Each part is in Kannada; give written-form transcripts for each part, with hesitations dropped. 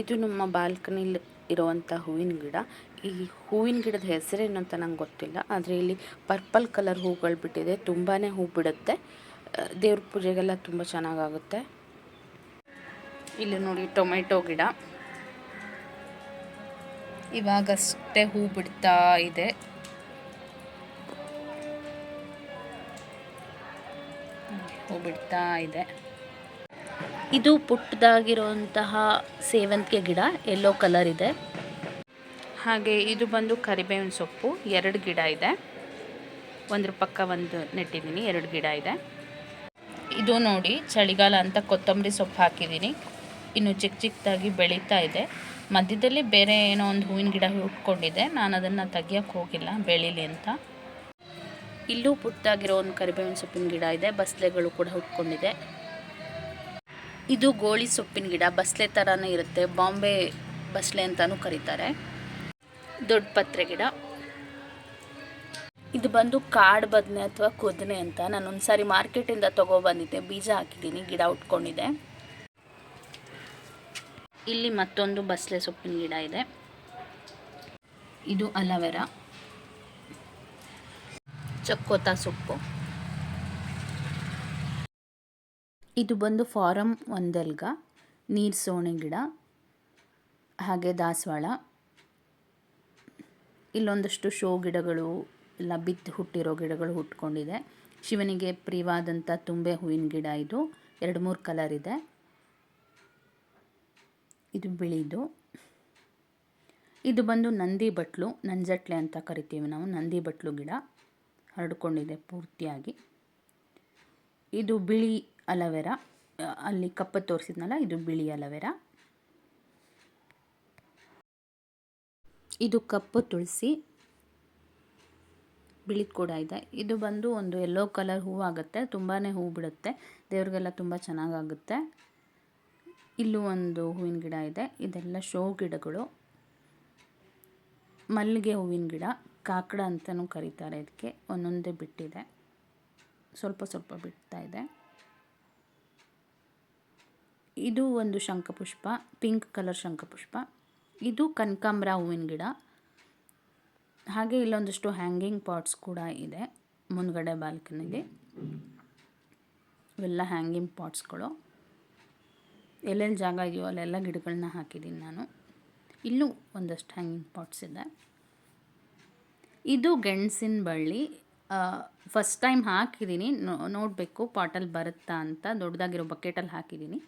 ಇದು ನಮ್ಮ ಬಾಲ್ಕನಿಲಿ ಇರುವಂಥ ಹೂವಿನ ಗಿಡ. ಈ ಹೂವಿನ ಗಿಡದ ಹೆಸರೇನು ಅಂತ ನಂಗೆ ಗೊತ್ತಿಲ್ಲ, ಆದರೆ ಇಲ್ಲಿ ಪರ್ಪಲ್ ಕಲರ್ ಹೂಗಳು ಬಿಟ್ಟಿದೆ. ತುಂಬಾ ಹೂ ಬಿಡುತ್ತೆ, ದೇವ್ರ ಪೂಜೆಗೆಲ್ಲ ತುಂಬ ಚೆನ್ನಾಗಾಗುತ್ತೆ. ಇಲ್ಲಿ ನೋಡಿ ಟೊಮೆಟೊ ಗಿಡ ಇವಾಗಷ್ಟೇ ಹೂ ಬಿಡ್ತಾ ಇದೆ. ಹೂ ಬಿಡ್ತಾ ಇದೆ. ಇದು ಪುಟ್ಟದಾಗಿರುವಂತಹ ಸೇವಂತಿಗೆ ಗಿಡ, ಯೆಲ್ಲೋ ಕಲರ್ ಇದೆ. ಹಾಗೆ ಇದು ಬಂದು ಕರಿಬೇವಿನ ಸೊಪ್ಪು, 2 ಗಿಡ ಇದೆ. ಒಂದ್ರ ಪಕ್ಕ ಒಂದು ನೆಟ್ಟಿದ್ದೀನಿ, 2 ಗಿಡ ಇದೆ. ಇದು ನೋಡಿ ಚಳಿಗಾಲ ಅಂತ ಕೊತ್ತಂಬರಿ ಸೊಪ್ಪು ಹಾಕಿದ್ದೀನಿ. ಇನ್ನು ಚಿಕ್ಕದಾಗಿ ಬೆಳೀತಾ ಇದೆ. ಮಧ್ಯದಲ್ಲಿ ಬೇರೆ ಏನೋ ಒಂದು ಹೂವಿನ ಗಿಡ ಹುಟ್ಕೊಂಡಿದೆ. ನಾನು ಅದನ್ನು ತೆಗಿಯೋಕ್ಕೆ ಹೋಗಿಲ್ಲ, ಬೆಳೀಲಿ ಅಂತ. ಇಲ್ಲೂ ಪುಟ್ಟದಾಗಿರೋ ಒಂದು ಕರಿಬೇವಿನ ಸೊಪ್ಪಿನ ಗಿಡ ಇದೆ. ಬಸಳೆಗಳು ಕೂಡ ಹುಟ್ಕೊಂಡಿದೆ. ಇದು ಗೋಳಿ ಸೊಪ್ಪಿನ ಗಿಡ, ಬಸಳೆ ಥರನೇ ಇರುತ್ತೆ. ಬಾಂಬೆ ಬಸಳೆ ಅಂತಲೂ ಕರೀತಾರೆ. ದೊಡ್ಡ ಪತ್ರೆ ಗಿಡ. ಇದು ಬಂದು ಕಾಡು ಬದನೆ ಅಥವಾ ಕುದನೆ ಅಂತ. ನಾನು ಒಂದು ಸಾರಿ ಮಾರ್ಕೆಟಿಂದ ತೊಗೊಬಂದಿದ್ದೆ, ಬೀಜ ಹಾಕಿದ್ದೀನಿ, ಗಿಡ ಉಟ್ಕೊಂಡಿದೆ. ಇಲ್ಲಿ ಮತ್ತೊಂದು ಬಸಳೆ ಸೊಪ್ಪಿನ ಗಿಡ ಇದೆ. ಇದು ಅಲೋವೆರಾ, ಚಕ್ಕೋತ ಸೊಪ್ಪು. ಇದು ಬಂದು ಫಾರಮ್ ಒಂದೆಲ್ಗ, ನೀರು ಸೋಣೆ ಗಿಡ, ಹಾಗೆ ದಾಸವಾಳ. ಇಲ್ಲೊಂದಷ್ಟು ಶೋ ಗಿಡಗಳು ಎಲ್ಲ ಬಿತ್ತು ಹುಟ್ಟಿರೋ ಗಿಡಗಳು ಹುಟ್ಕೊಂಡಿದೆ. ಶಿವನಿಗೆ ಪ್ರಿಯವಾದಂಥ ತುಂಬೆ ಹೂವಿನ ಗಿಡ ಇದು. 2-3 ಕಲರ್ ಇದೆ. ಇದು ಬಿಳಿದು. ಇದು ಬಂದು ನಂದಿ ಬಟ್ಲು, ನಂಜಟ್ಲೆ ಅಂತ ಕರಿತೀವಿ ನಾವು. ನಂದಿ ಬಟ್ಲು ಗಿಡ ಹರಡ್ಕೊಂಡಿದೆ ಪೂರ್ತಿಯಾಗಿ. ಇದು ಬಿಳಿ ಅಲೋವೆರಾ, ಅಲ್ಲಿ ಕಪ್ಪು ತೋರಿಸಿದ್ನಲ್ಲ, ಇದು ಬಿಳಿ ಅಲೋವೆರಾ. ಇದು ಕಪ್ಪು ತುಳಸಿ, ಬಿಳಿದು ಕೂಡ ಇದೆ. ಇದು ಬಂದು ಒಂದು ಯೆಲ್ಲೋ ಕಲರ್ ಹೂವು ಆಗುತ್ತೆ, ತುಂಬಾ ಹೂ ಬಿಡುತ್ತೆ, ದೇವ್ರಿಗೆಲ್ಲ ತುಂಬ ಚೆನ್ನಾಗಾಗುತ್ತೆ. ಇಲ್ಲೂ ಒಂದು ಹೂವಿನ ಗಿಡ ಇದೆ. ಇದೆಲ್ಲ ಶೋ ಗಿಡಗಳು. ಮಲ್ಲಿಗೆ ಹೂವಿನ ಗಿಡ, ಕಾಕಡ ಅಂತಲೂ ಕರೀತಾರೆ ಇದಕ್ಕೆ. ಒಂದೊಂದೇ ಬಿಟ್ಟಿದೆ, ಸ್ವಲ್ಪ ಸ್ವಲ್ಪ ಬಿಡ್ತಾ ಇದೆ. ಇದು ಒಂದು ಶಂಖಪುಷ್ಪ, ಪಿಂಕ್ ಕಲರ್ ಶಂಖಪುಷ್ಪ. ಇದು ಕನಕಾಂಬರ ಹೂವಿನ ಗಿಡ. ಹಾಗೆ ಇಲ್ಲೊಂದಷ್ಟು ಹ್ಯಾಂಗಿಂಗ್ ಪಾಟ್ಸ್ ಕೂಡ ಇದೆ ಮುಂದ್ಗಡೆ ಬಾಲ್ಕನಿಲಿ. ಇವೆಲ್ಲ ಹ್ಯಾಂಗಿಂಗ್ ಪಾಟ್ಸ್ಗಳು. ಎಲ್ಲೆಲ್ಲಿ ಜಾಗ ಇದೆಯೋ ಅಲ್ಲೆಲ್ಲ ಗಿಡಗಳನ್ನ ಹಾಕಿದ್ದೀನಿ ನಾನು. ಇಲ್ಲೂ ಒಂದಷ್ಟು ಹ್ಯಾಂಗಿಂಗ್ ಪಾಟ್ಸ್ ಇದೆ. ಇದು ಗೆಣಸಿನ ಬಳ್ಳಿ. ಫಸ್ಟ್ ಟೈಮ್ ಹಾಕಿದ್ದೀನಿ, ನೋಡಬೇಕು ಪಾಟಲ್ಲಿ ಬರುತ್ತಾ ಅಂತ. ದೊಡ್ಡದಾಗಿರೋ ಬಕೆಟಲ್ಲಿ ಹಾಕಿದ್ದೀನಿ.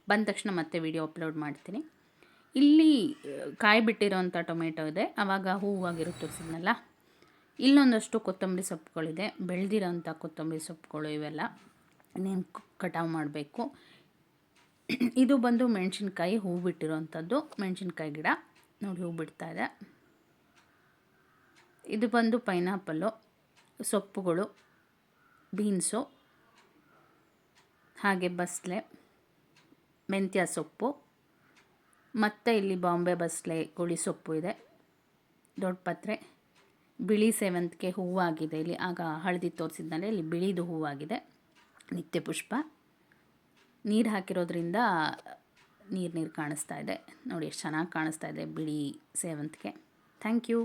ಬಂದ ತಕ್ಷಣ ಮತ್ತೆ ವಿಡಿಯೋ ಅಪ್ಲೋಡ್ ಮಾಡ್ತೀನಿ. ಇಲ್ಲಿ ಕಾಯಿ ಬಿಟ್ಟಿರೋಂಥ ಟೊಮೆಟೊ ಇದೆ, ಆವಾಗ ಹೂವಾಗಿರೋ ತೋರಿಸಿದ್ನಲ್ಲ. ಇಲ್ಲೊಂದಷ್ಟು ಕೊತ್ತಂಬರಿ ಸೊಪ್ಪುಗಳಿದೆ, ಬೆಳೆದಿರೋಂಥ ಕೊತ್ತಂಬರಿ ಸೊಪ್ಪುಗಳು ಇವೆಲ್ಲ. ಇನ್ನೇನು ಕಟಾವು ಮಾಡಬೇಕು. ಇದು ಬಂದು ಮೆಣಸಿನ್ಕಾಯಿ ಹೂ ಬಿಟ್ಟಿರೋಂಥದ್ದು, ಮೆಣಸಿನ್ಕಾಯಿ ಗಿಡ ನೋಡಿ ಹೂ ಬಿಡ್ತಾ ಇದೆ. ಇದು ಬಂದು ಪೈನಾಪಲ್ಲು, ಸೊಪ್ಪುಗಳು, ಬೀನ್ಸು, ಹಾಗೆ ಬಸಳೆ, ಮೆಂತ್ಯ ಸೊಪ್ಪು, ಮತ್ತು ಇಲ್ಲಿ ಬಾಂಬೆ ಬಸಳೆ ಗೋಳಿ ಸೊಪ್ಪು ಇದೆ. ದೊಡ್ಡ ಪತ್ರೆ, ಬಿಳಿ ಸೇವಂತಿಗೆ ಹೂವಾಗಿದೆ ಇಲ್ಲಿ. ಆಗ ಹಳದಿ ತೋರಿಸಿದ್ನಲ್ಲೇ, ಇಲ್ಲಿ ಬಿಳಿದು ಹೂವಾಗಿದೆ. ನಿತ್ಯ ಪುಷ್ಪ. ನೀರು ಹಾಕಿರೋದ್ರಿಂದ ನೀರು ಕಾಣಿಸ್ತಾ ಇದೆ ನೋಡಿ, ಎಷ್ಟು ಚೆನ್ನಾಗಿ ಕಾಣಿಸ್ತಾ ಇದೆ ಬಿಳಿ ಸೇವಂತಿಗೆ. Thank you.